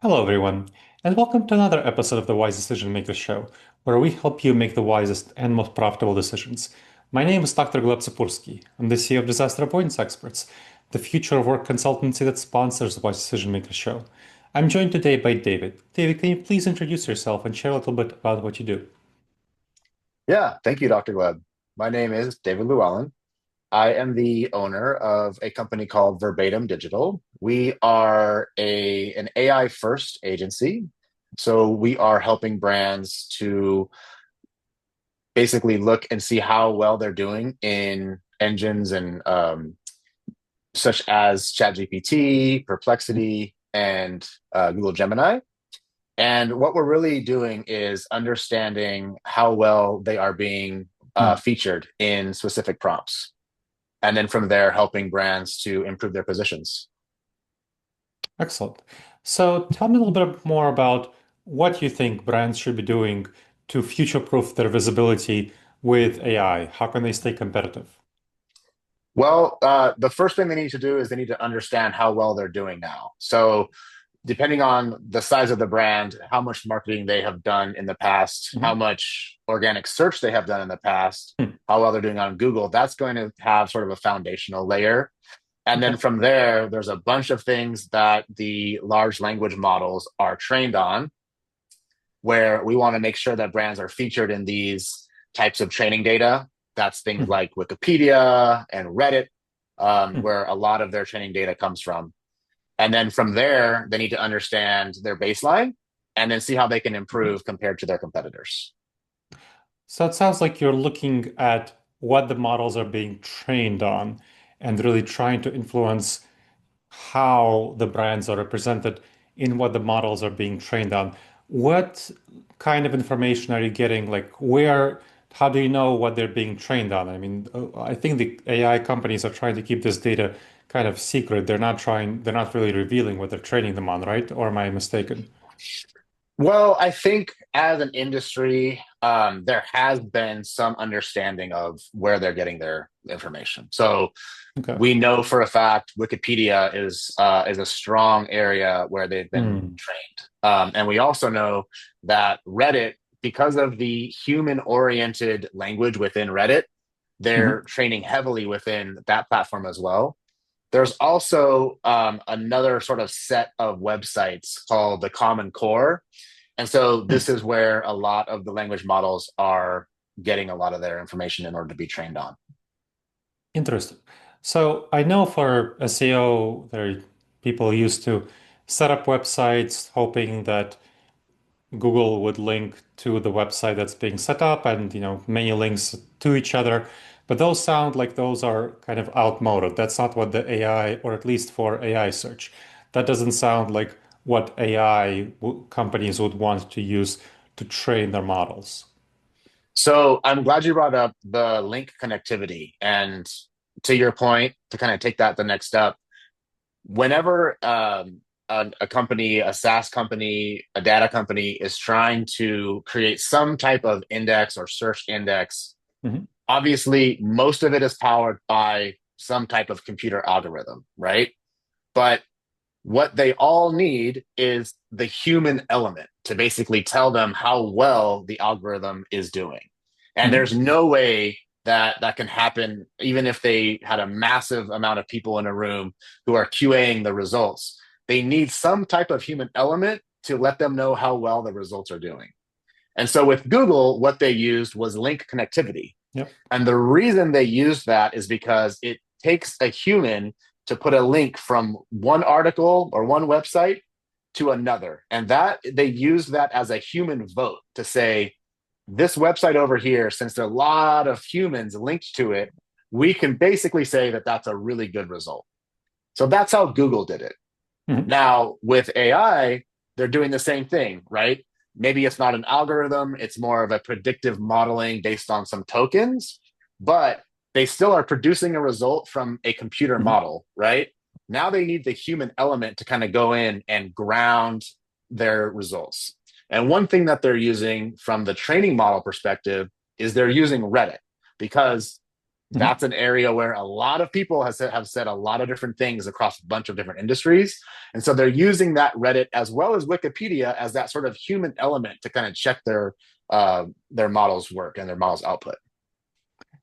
Hello, everyone, and welcome to another episode of the Wise Decision Maker Show, where we help you make the wisest and most profitable decisions. My name is Dr. Gleb Tsipursky. I'm the CEO of Disaster Avoidance Experts, the future of work consultancy that sponsors the Wise Decision Maker Show. I'm joined today by David. David, can you please introduce yourself and share a little bit about what you do? Yeah, thank you, Dr. Gleb. My name is David Lewallen. I am the owner of a company called Verbatim Digital. We are an AI first agency. So we are helping brands to basically look and see how well they're doing in engines and such as ChatGPT, Perplexity, and Google Gemini. And what we're really doing is understanding how well they are being Hmm, featured in specific prompts. And then from there, helping brands to improve their positions. excellent. So tell me a little bit more about what you think brands should be doing to future-proof their visibility with AI. How can they stay competitive? Well, the first thing they need to do is they need to understand how well they're doing now. So, depending on the size of the brand, how much marketing they have done in the past, how Mhm. much organic search they have done in the past, Hmm. how well they're doing on Google, that's going to have sort of a foundational layer. And then Okay. from there, there's a bunch of things that the large language models are trained on, where we want to make sure that brands are featured in these types of training data. That's things Hmm. like Wikipedia and Reddit, Hmm. where a lot of their training data comes from. And then from there, they need to understand their baseline and then see how they can Mhm. improve compared to their competitors. So it sounds like you're looking at what the models are being trained on and really trying to influence how the brands are represented in what the models are being trained on. What kind of information are you getting? Like how do you know what they're being trained on? I mean, I think the AI companies are trying to keep this data kind of secret. They're not really revealing what they're training them on, right? Or am I mistaken? Well, I think as an industry, there has been some understanding of where they're getting their information. So Okay. we know for a fact Wikipedia is a strong area where they've been Hmm. trained, and we also know that Reddit, because of the human-oriented language within Reddit, they're Hmm. training heavily within that platform as well. There's also another sort of set of websites called the Common Core, and so Hmm. this is where a lot of the language models are getting a lot of their information in order to be trained on. Interesting. So I know for SEO, people used to set up websites hoping that Google would link to the website that's being set up and, many links to each other. But those sound like those are kind of outmoded. That's not what the AI, or at least for AI search, that doesn't sound like what companies would want to use to train their models. So I'm glad you brought up the link connectivity. And to your point, to kind of take that the next step, whenever a company, a SaaS company, a data company is trying to create some type of index or search index, Mhm. obviously most of it is powered by some type of computer algorithm, right? But what they all need is the human element to basically tell them how well the algorithm is doing. And Mhm. there's no way that that can happen, even if they had a massive amount of people in a room who are QAing the results. They need some type of human element to let them know how well the results are doing. And so with Google, what they used was link connectivity. Yep. And the reason they used that is because it takes a human to put a link from one article or one website to another. And that they use that as a human vote to say, this website over here, since there are a lot of humans linked to it, we can basically say that that's a really good result. So that's how Google did it. Mhm. Now, with AI, they're doing the same thing, right? Maybe it's not an algorithm, it's more of a predictive modeling based on some tokens, but they still are producing a result from a computer Mhm. model, right? Now they need the human element to kind of go in and ground their results. And one thing that they're using from the training model perspective is they're using Reddit because That's an area where a lot of people have said a lot of different things across a bunch of different industries. And so they're using that Reddit as well as Wikipedia as that sort of human element to kind of check their models work and their models output.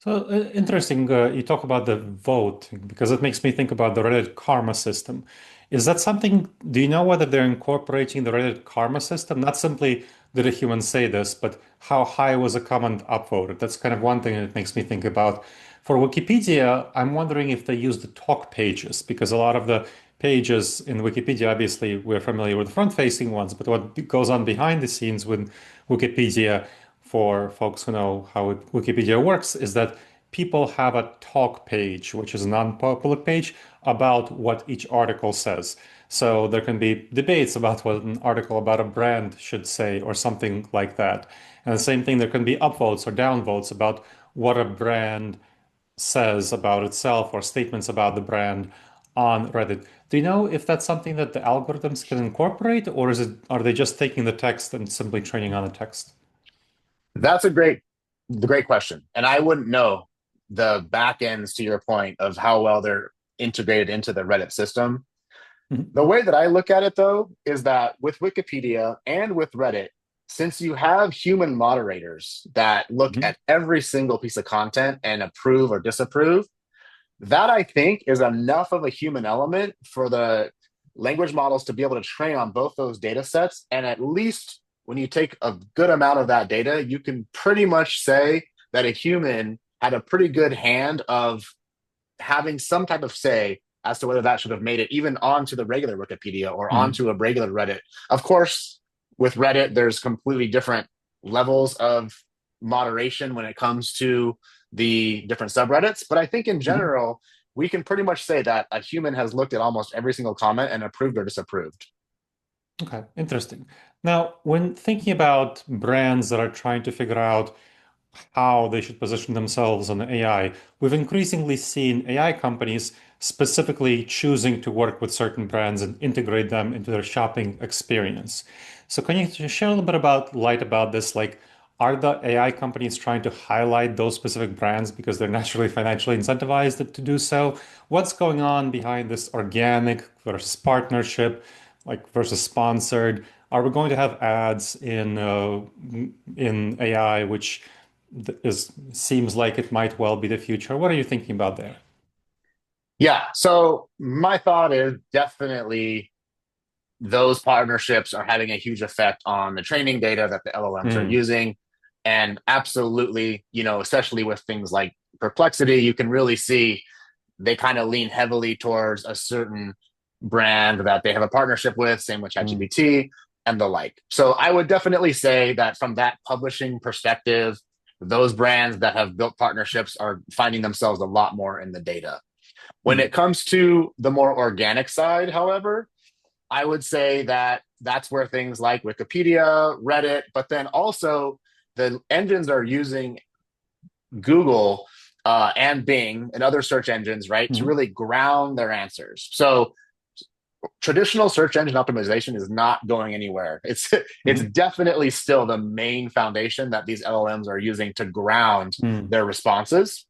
So interesting. You talk about the vote because it makes me think about the Reddit karma system. Is that something? Do you know whether they're incorporating the Reddit karma system? Not simply did a human say this, but how high was a comment upvoted? That's kind of one thing that makes me think about. For Wikipedia, I'm wondering if they use the talk pages because a lot of the pages in Wikipedia, obviously, we're familiar with front-facing ones, but what goes on behind the scenes with Wikipedia for folks who know how Wikipedia works is that people have a talk page, which is a non-public page, about what each article says. So there can be debates about what an article about a brand should say or something like that. And the same thing, there can be upvotes or downvotes about what a brand says about itself or statements about the brand on Reddit. Do you know if that's something that the algorithms can incorporate, or are they just taking the text and simply training on the text? That's the great question. And I wouldn't know the back ends to your point of how well they're integrated into the Reddit system. Mhm. The way that I look at it, though, is that with Wikipedia and with Reddit, since you have human moderators that look Mhm. at every single piece of content and approve or disapprove, that I think is enough of a human element for the language models to be able to train on both those data sets. And at least when you take a good amount of that data, you can pretty much say that a human had a pretty good hand of having some type of say as to whether that should have made it even onto the regular Wikipedia or Mhm. onto a regular Reddit. Of course, with Reddit, there's completely different levels of moderation when it comes to the different subreddits. But I think in Mhm. general, we can pretty much say that a human has looked at almost every single comment and approved or disapproved. Okay, interesting. Now, when thinking about brands that are trying to figure out how they should position themselves on AI, we've increasingly seen AI companies specifically choosing to work with certain brands and integrate them into their shopping experience. So, can you share a little bit about light about this? Like, are the AI companies trying to highlight those specific brands because they're naturally financially incentivized to do so? What's going on behind this organic versus partnership, like versus sponsored? Are we going to have ads in AI, which is seems like it might well be the future? What are you thinking about there? Yeah. So my thought is definitely those partnerships are having a huge effect on the training data that the LLMs are Mm, using. And absolutely, especially with things like perplexity, you can really see they kind of lean heavily towards a certain brand that they have a partnership with, same with mm, ChatGPT and the like. So I would definitely say that from that publishing perspective, those brands that have built partnerships are finding themselves a lot more in the data. When mm, it comes to the more organic side, however, I would say that that's where things like Wikipedia, Reddit, but then also the engines are using Google and Bing and other search engines, right, to mm, really ground their answers. So traditional search engine optimization is not going anywhere. It's mm, definitely still the main foundation that these LLMs are using to ground mm, their responses.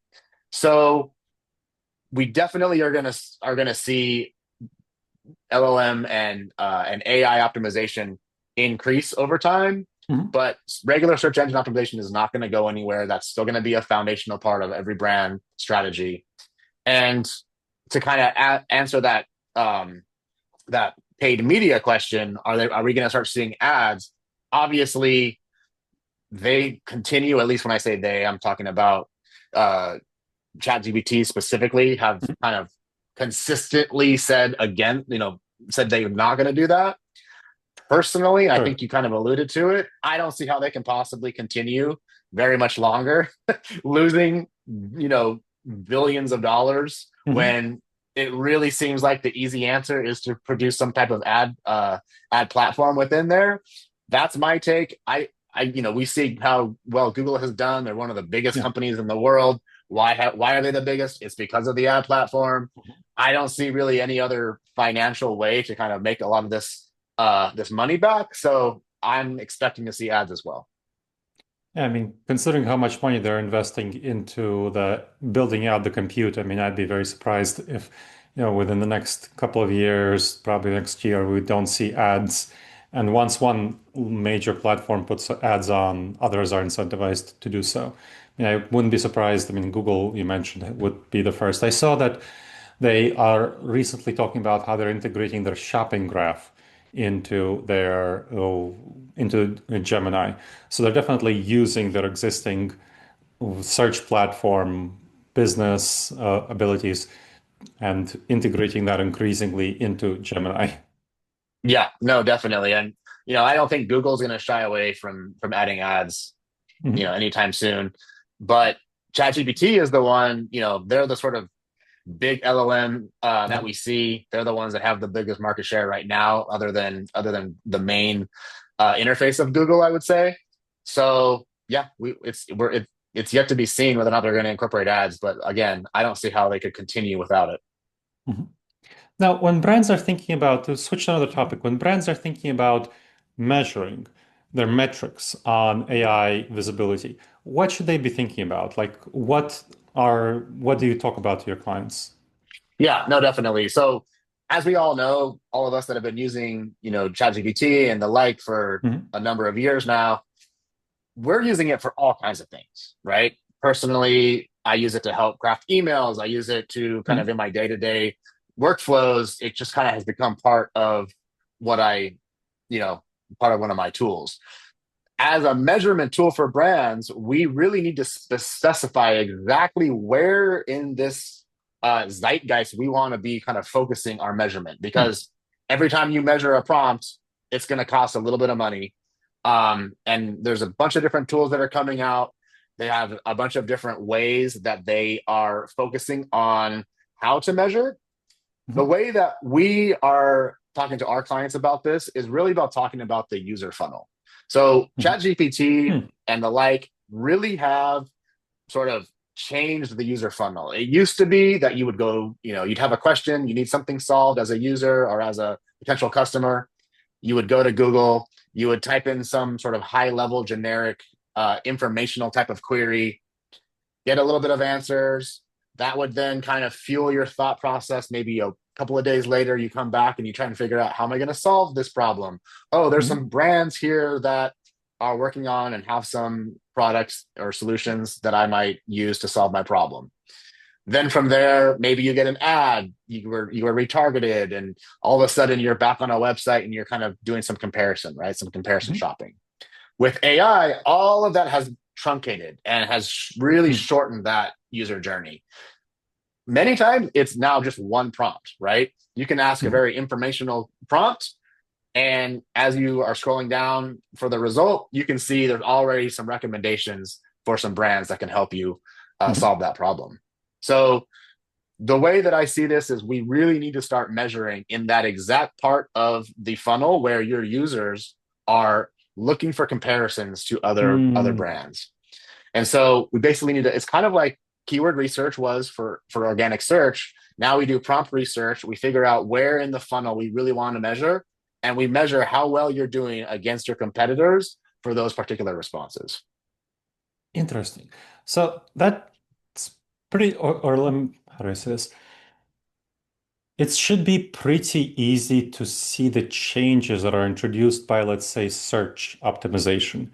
So we definitely are gonna see LLM and AI optimization increase over time. mm. But regular search engine optimization is not going to go anywhere. That's still going to be a foundational part of every brand strategy. And to kind of answer that paid media question, are we going to start seeing ads? Obviously, they continue. At least when I say they, I'm talking about uh, ChatGPT specifically. Have kind of consistently said again, said they're not going to do that. Personally, I Sure. think you kind of alluded to it. I don't see how they can possibly continue very much longer, losing, billions of dollars Mhm. when it really seems like the easy answer is to produce some type of ad platform within there. That's my take. We see how well Google has done. They're one of the biggest Yeah. companies in the world. Why are they the biggest? It's because of the ad platform. I don't see really any other financial way to kind of make a lot of this money back. So I'm expecting to see ads as well. Yeah, I mean, considering how much money they're investing into the building out the compute, I mean, I'd be very surprised if, within the next couple of years, probably next year, we don't see ads. And once one major platform puts ads on, others are incentivized to do so. I mean, I wouldn't be surprised. I mean, Google, you mentioned, would be the first. I saw that they are recently talking about how they're integrating their shopping graph into their into Gemini. So they're definitely using their existing search platform business abilities and integrating that increasingly into Gemini. Yeah, no, definitely. And I don't think Google's going to shy away from adding ads, Mhm. anytime soon. But ChatGPT is the one, they're the sort of big LLM that Yeah. we see. They're the ones that have the biggest market share right now, other than the main interface of Google, I would say. So yeah, it's yet to be seen whether or not they're going to incorporate ads. But again, I don't see how they could continue without it. Mhm. Now, when brands are thinking about, to switch to another topic, when brands are thinking about measuring their metrics on AI visibility, what should they be thinking about? Like, what do you talk about to your clients? Yeah, no, definitely. So as we all know, all of us that have been using, ChatGPT and the like for Mhm. a number of years now, we're using it for all kinds of things, right? Personally, I use it to help craft emails. I use it to kind of Mhm. in my day-to-day workflows. It just kind of has become part of what you know, part of one of my tools. As a measurement tool for brands, we really need to specify exactly where in this zeitgeist we want to be kind of focusing our measurement Mhm. because every time you measure a prompt, it's going to cost a little bit of money. And there's a bunch of different tools that are coming out. They have a bunch of different ways that they are focusing on how to measure. The Mhm. way that we are talking to our clients about this is really about talking about the user funnel. So Mhm. ChatGPT Mhm. and the like really have sort of changed the user funnel. It used to be that you would go, you'd have a question, you need something solved as a user or as a potential customer. You would go to Google, you would type in some sort of high level generic informational type of query, get a little bit of answers. That would then kind of fuel your thought process. Maybe a couple of days later, you come back and you try and figure out how am I going to solve this problem? Oh, there's Mhm. some brands here that are working on and have some products or solutions that I might use to solve my problem. Then from there, maybe you get an ad, you were retargeted, and all of a sudden you're back on a website and you're kind of doing some comparison, right? Some comparison Mhm. shopping. With AI, all of that has truncated and has really Mhm. shortened that user journey. Many times it's now just one prompt, right? You can ask a Mhm. very informational prompt, and as you are scrolling down for the result, you can see there's already some recommendations for some brands that can help you Mhm. solve that problem. So the way that I see this is we really need to start measuring in that exact part of the funnel where your users are looking for comparisons to other Mm. brands. And so we basically need to, it's kind of like keyword research was for organic search. Now we do prompt research. We figure out where in the funnel we really want to measure, and we measure how well you're doing against your competitors for those particular responses. Interesting. So that's pretty, how do I say this? It should be pretty easy to see the changes that are introduced by, let's say, search optimization,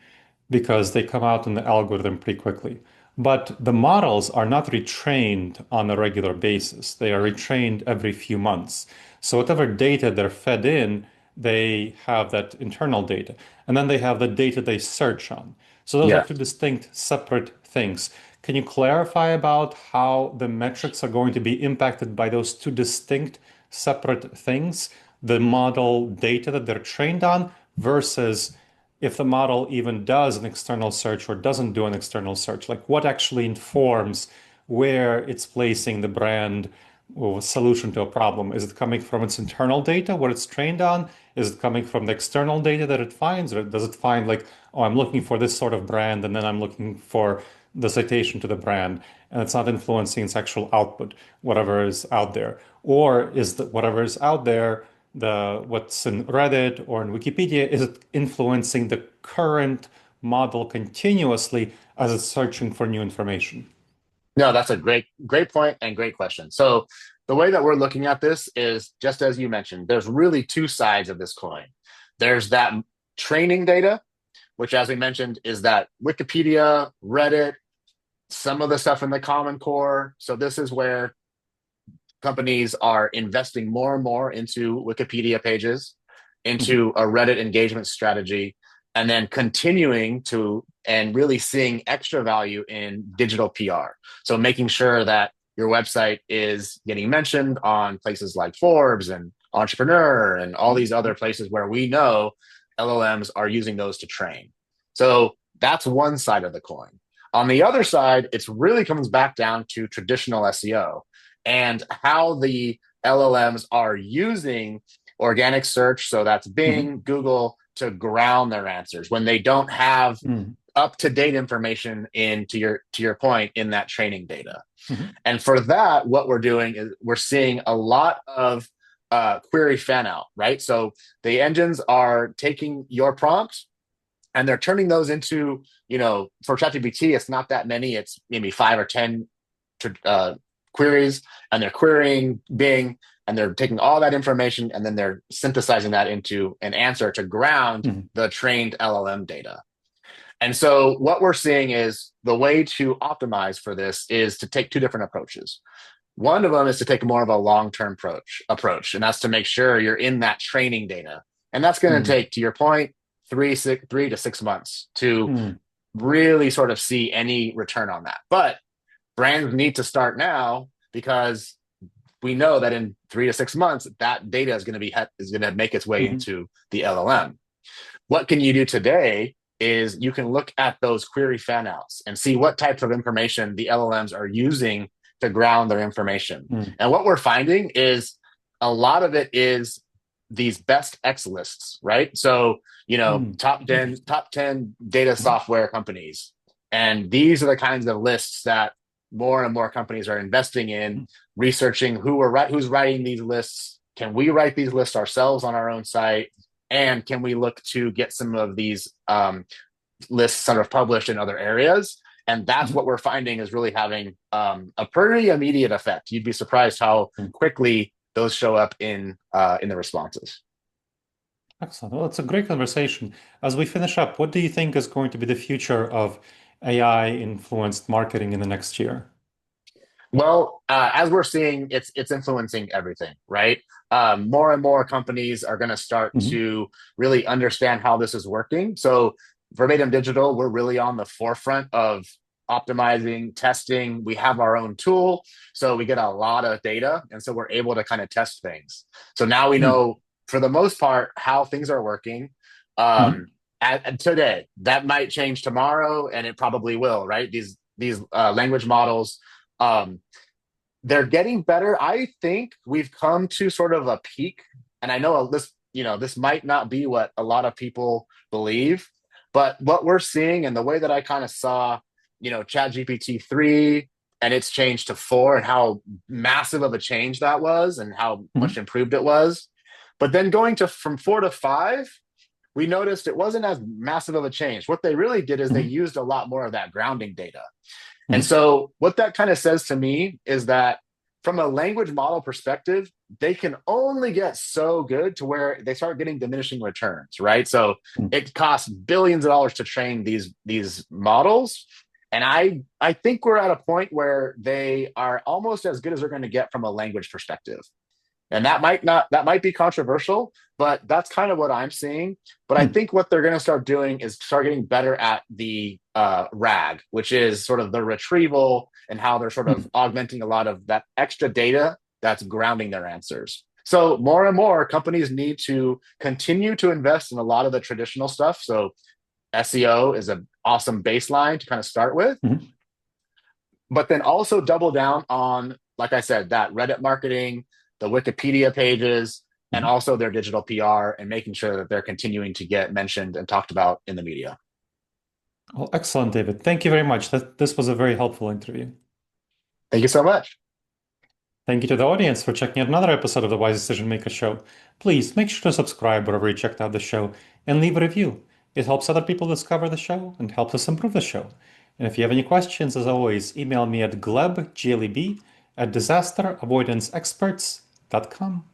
because they come out in the algorithm pretty quickly. But the models are not retrained on a regular basis. They are retrained every few months. So whatever data they're fed in, they have that internal data. And then they have the data they search on. So those are Yeah. two distinct, separate things. Can you clarify about how the metrics are going to be impacted by those two distinct, separate things? The model data that they're trained on versus if the model even does an external search or doesn't do an external search, like what actually informs where it's placing the brand or solution to a problem. Is it coming from its internal data, what it's trained on? Is it coming from the external data that it finds? Or does it find like, oh, I'm looking for this sort of brand, and then I'm looking for the citation to the brand, and it's not influencing its actual output, whatever is out there? Or is that whatever is out there, the what's in Reddit or in Wikipedia, is it influencing the current model continuously as it's searching for new information? No, that's a great point and great question. So the way that we're looking at this is just as you mentioned, there's really two sides of this coin. There's that training data, which as we mentioned is that Wikipedia, Reddit, some of the stuff in the Common Core. So this is where companies are investing more and more into Wikipedia pages, Mhm. into a Reddit engagement strategy, and then continuing to and really seeing extra value in digital PR. So making sure that your website is getting mentioned on places like Forbes and Entrepreneur and all these other places where we know LLMs are using those to train. So that's one side of the coin. On the other side, it really comes back down to traditional SEO and how the LLMs are using organic search. So that's Mhm. Bing, Google to ground their answers when they don't have Mhm. up to date information in to your point in that training data. Mhm. And for that, what we're doing is we're seeing a lot of query fan out, right? So the engines are taking your prompts and they're turning those into, for ChatGPT, it's not that many. It's maybe 5 or 10 uh, queries, and they're querying Bing, and they're taking all that information, and then they're synthesizing that into an answer to ground Mhm. the trained LLM data. And so what we're seeing is the way to optimize for this is to take two different approaches. One of them is to take more of a long-term approach, and that's to make sure you're in that training data. And that's going to Mhm. take, to your point, 3 to 6 months to Mhm. really sort of see any return on that. But brands need to start now because we know that in 3 to 6 months, that data is going to make its way Mhm. into the LLM. What can you do today is you can look at those query fanouts and see what types of information the LLMs are using to ground their information. Mhm. And what we're finding is a lot of it is these best X lists, right? So, Mhm. top 10 data software companies. And these are the kinds of lists that more and more companies are investing in, researching who's writing these lists. Can we write these lists ourselves on our own site? And can we look to get some of these lists sort of published in other areas? And that's Mhm. what we're finding is really having a pretty immediate effect. You'd be surprised how Mhm. quickly those show up in the responses. Excellent. Well, it's a great conversation. As we finish up, what do you think is going to be the future of AI influenced marketing in the next year? Well, as we're seeing, it's influencing everything, right? More and more companies are going to start Mhm. to really understand how this is working. So, Verbatim Digital, we're really on the forefront of optimizing, testing. We have our own tool, so we get a lot of data, and so we're able to kind of test things. So now we Mhm. know, for the most part, how things are working. Mhm. Um, Today, that might change tomorrow, and it probably will, right? These language models. Um, they're getting better. I think we've come to sort of a peak, and I know this might not be what a lot of people believe, but what we're seeing and the way that I kind of saw, ChatGPT 3 and it's changed to 4 and how massive of a change that was and how much Mhm. improved it was. But then going to from 4 to 5, we noticed it wasn't as massive of a change. What they really did is they Mhm. used a lot more of that grounding data. And Mhm. so, what that kind of says to me is that from a language model perspective, they can only get so good to where they start getting diminishing returns, right? So Mhm. it costs billions of dollars to train these models, and I think we're at a point where they are almost as good as they're going to get from a language perspective. And that might be controversial, but that's kind of what I'm seeing. But I Mhm. think what they're going to start doing is start getting better at the RAG, which is sort of the retrieval and how they're sort of Mhm. augmenting a lot of that extra data that's grounding their answers. So more and more companies need to continue to invest in a lot of the traditional stuff. So SEO is an awesome baseline to kind of start with, Mhm. but then also double down on, like I said, that Reddit marketing, the Wikipedia pages, and Mhm. also their digital PR and making sure that they're continuing to get mentioned and talked about in the media. Well, excellent, David. Thank you very much. This was a very helpful interview. Thank you so much. Thank you to the audience for checking out another episode of the Wise Decision Maker Show. Please make sure to subscribe wherever you checked out the show and leave a review. It helps other people discover the show and helps us improve the show. And if you have any questions, as always, email me at gleb, Gleb, at disasteravoidanceexperts.com.